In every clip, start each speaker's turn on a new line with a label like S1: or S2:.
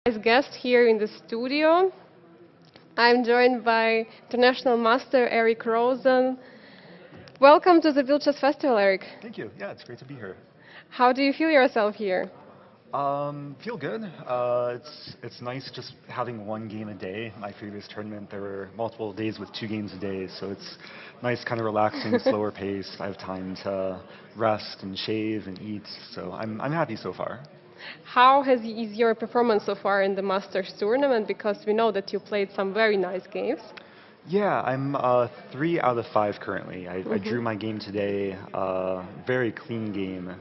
S1: As guest here in the studio. I'm joined by international master Eric Rosen. Welcome to the Biel Chess Festival, Eric.
S2: Thank you. Yeah, it's great to be here.
S1: How do you feel yourself here?
S2: Feel good. It's nice just having one game a day. My previous tournament, there were multiple days with 2 games a day, so it's nice, kind of relaxing, slower pace. I have time to rest and shave and eat, so I'm happy so far.
S1: How is your performance so far in the Masters tournament? Because we know that you played some very nice games.
S2: Yeah, I'm 3 out of 5 currently. I drew my game today, very clean game,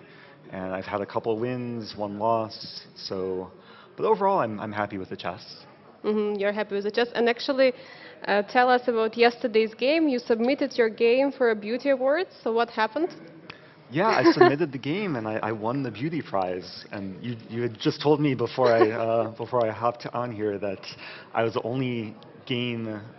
S2: and I've had a couple wins, one loss. So, but overall, I'm happy with the chess.
S1: You're happy with the chess. And actually, tell us about yesterday's game. You submitted your game for a beauty award. So what happened?
S2: Yeah, I submitted the game and I won the beauty prize. And you had just told me before I hopped on here that I was the only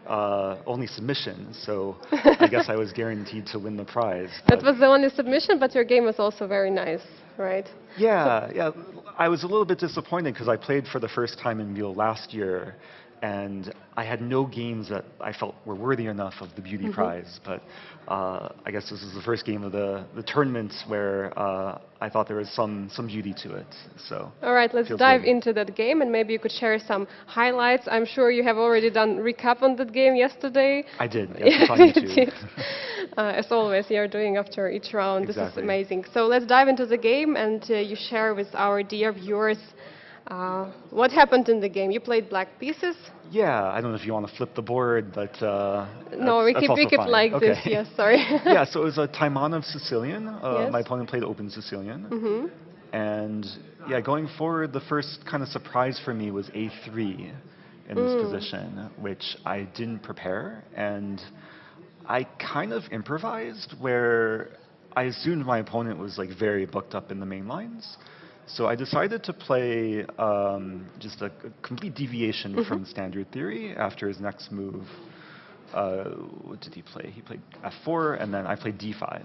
S2: only submission. So I guess I was guaranteed to win the prize.
S1: That was the only submission, but your game was also very nice, right?
S2: Yeah. I was a little bit disappointed because I played for the first time in Biel last year, and I had no games that I felt were worthy enough of the beauty prize. But I guess this is the first game of the tournament where I thought there was some beauty to it. So
S1: all right, let's dive into that game, and maybe you could share some highlights. I'm sure you have already done recap on that game yesterday.
S2: I did. Yes, on YouTube.
S1: As always, you're doing after each round.
S2: Exactly.
S1: This is amazing. So let's dive into the game, and you share with our dear viewers what happened in the game. You played black pieces.
S2: Yeah, I don't know if you want to flip the board, but
S1: no, we keep it like this. Yes, sorry.
S2: Yeah, so it was a Taimanov Sicilian.
S1: Yes.
S2: My opponent played open Sicilian. And yeah, going forward, the first kind of surprise for me was A3 in this position, which I didn't prepare, and I kind of improvised where I assumed my opponent was like very booked up in the main lines. So I decided to play just a complete deviation from standard theory after his next move. What did he play? He played F4, and then I played D5.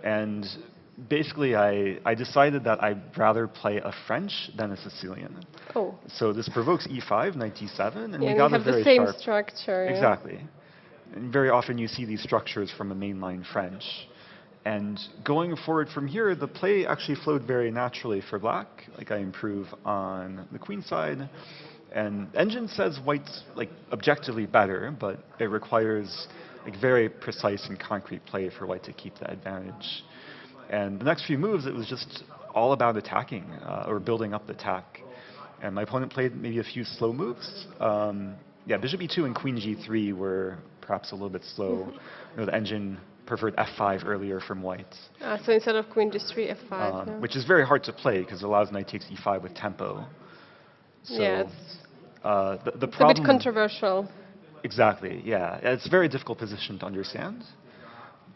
S2: And basically, I decided that I'd rather play a French than a Sicilian.
S1: Oh.
S2: So this provokes E5, knight D7, and
S1: yeah,
S2: we got
S1: have
S2: a very
S1: the same
S2: sharp
S1: structure. Yeah.
S2: Exactly. And very often you see these structures from a mainline French. And going forward from here, the play actually flowed very naturally for black. Like I improve on the queen side. And engine says white's like objectively better, but it requires like very precise and concrete play for white to keep that advantage. And the next few moves, it was just all about attacking or building up the attack. And my opponent played maybe a few slow moves. Yeah, bishop e2 and queen g3 were perhaps a little bit slow. The engine preferred f5 earlier from white.
S1: So instead of queen g3, f5. Yeah.
S2: Which is very hard to play because it allows knight takes e5 with tempo. So,
S1: yeah,
S2: the
S1: it's
S2: problem,
S1: a bit controversial.
S2: Exactly, yeah. It's a very difficult position to understand.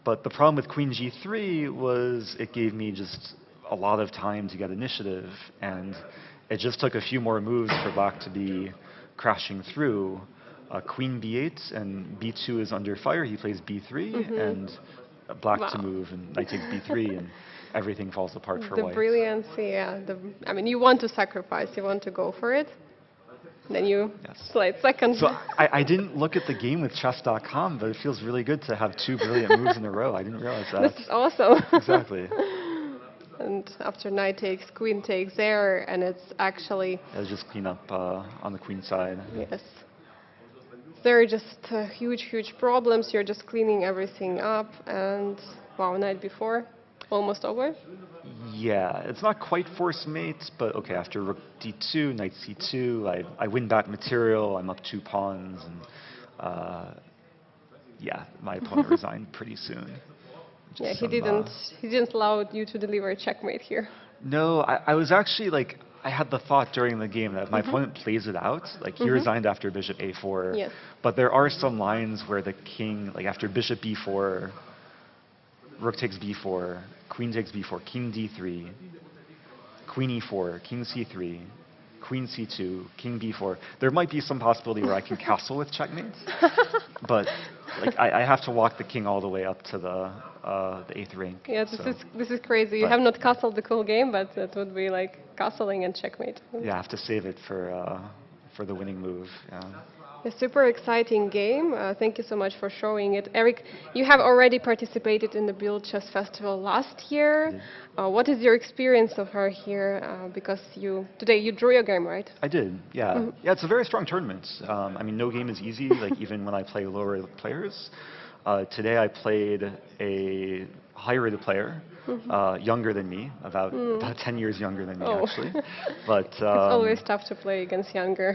S2: But the problem with queen g3 was it gave me just a lot of time to get initiative, and it just took a few more moves for black to be crashing through. Queen b8 and b2 is under fire. He plays b3 and black to move, and knight takes b3, and everything falls apart for white.
S1: The brilliance, yeah. I mean, you want to sacrifice, you want to go for it. Then you played second.
S2: So I didn't look at the game with chess.com, but it feels really good to have 2 brilliant moves in a row. I didn't realize that.
S1: This is awesome.
S2: Exactly.
S1: And after knight takes, queen takes there, and it's actually...
S2: It's just clean up on the queen side.
S1: Yes. There are just huge problems. You're just cleaning everything up, and wow, knight b4, almost over.
S2: Yeah, it's not quite force mate, but okay, after rook d2, knight c2, I win back material, I'm up 2 pawns, and yeah, my opponent resigned pretty soon.
S1: Yeah, he didn't allow you to deliver a checkmate here.
S2: No, I was actually like, I had the thought during the game that if my opponent plays it out, like he resigned after bishop a4,
S1: yes.
S2: But there are some lines where the king, like after bishop b4, rook takes b4, queen takes b4, king d3, queen e4, king c3, queen c2, king b4. There might be some possibility where I can castle with checkmate, but like I have to walk the king all the way up to the the 8th rank.
S1: Yeah,
S2: So,
S1: this is crazy. You
S2: but
S1: have not castled the cool game, but it would be like castling and checkmate.
S2: yeah, I have to save it for the winning move. Yeah.
S1: A super exciting game. Thank you so much for showing it. Eric, you have already participated in the Biel Chess Festival last year.
S2: Did.
S1: What is your experience of her here? Because today you drew your game, right?
S2: I did, yeah.
S1: Mhm.
S2: Yeah, it's a very strong tournament. I mean, no game is easy, like even when I play lower players. Today I played a higher rated player, younger than me, about 10 years younger than me,
S1: Oh.
S2: actually. But
S1: It's always tough to play against younger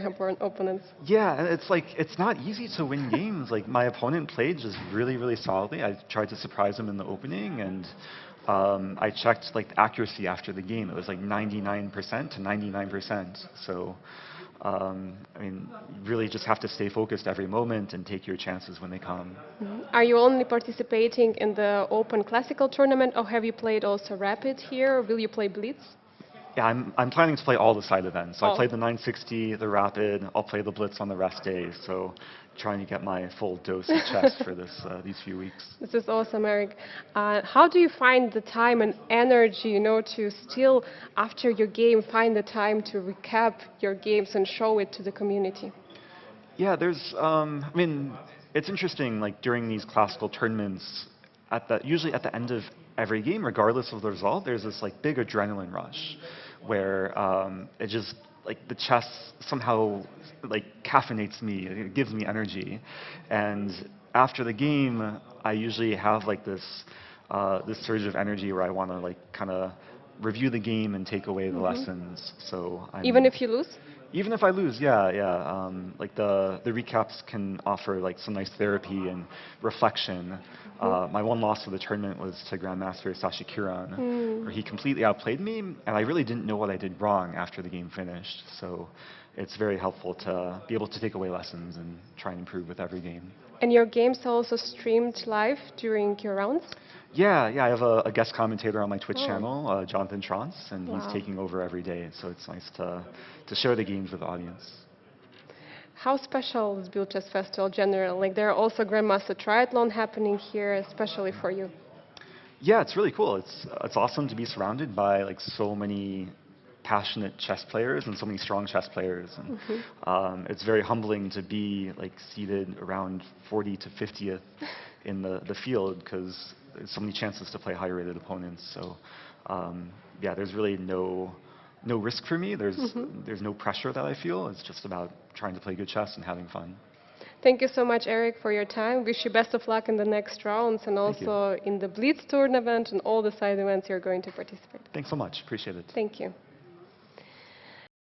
S1: opponents.
S2: yeah, and it's like, it's not easy to win games. Like, my opponent played just really, really solidly. I tried to surprise him in the opening, and I checked like the accuracy after the game. It was like 99% to 99%. So, I mean, you really just have to stay focused every moment and take your chances when they come.
S1: Are you only participating in the Open Classical tournament, or have you played also Rapid here? Or will you play Blitz?
S2: Yeah, I'm planning to play all the side events. So I
S1: Oh.
S2: played the 960, the Rapid. I'll play the Blitz on the rest days. So trying to get my full dose of chess for these few weeks.
S1: This is awesome, Eric. How do you find the time and energy, to still, after your game, find the time to recap your games and show it to the community?
S2: Yeah, I mean, it's interesting, like during these classical tournaments, usually at the end of every game, regardless of the result, there's this like big adrenaline rush where it just, like the chess somehow like caffeinates me, it gives me energy. And after the game, I usually have like this surge of energy where I want to like kind of review the game and take away the lessons. So
S1: Even if you lose?
S2: even if I lose, yeah. Like the recaps can offer like some nice therapy and reflection. My one loss of the tournament was to Grandmaster Sashi Kiran, where he completely outplayed me, and I really didn't know what I did wrong after the game finished. So it's very helpful to be able to take away lessons and try and improve with every game.
S1: And your games are also streamed live during your rounds?
S2: Yeah. I have a guest commentator on my Twitch
S1: Oh.
S2: channel, Jonathan Trance, and he's
S1: Wow.
S2: taking over every day. So it's nice to share the games with the audience.
S1: How special is Biel Chess Festival generally? Like there are also Grandmaster Triathlon happening here, especially for you.
S2: Yeah, it's really cool. It's awesome to be surrounded by like so many passionate chess players and so many strong chess players. And it's very humbling to be like seated around 40 to 50th in the field because there's so many chances to play higher rated opponents. So yeah, there's really no risk for me. There's no pressure that I feel. It's just about trying to play good chess and having fun.
S1: Thank you so much, Eric, for your time. Wish you best of luck in the next rounds and
S2: Thank you.
S1: also in the Blitz tournament and all the side events you're going to participate.
S2: Thanks so much. Appreciate it.
S1: Thank you.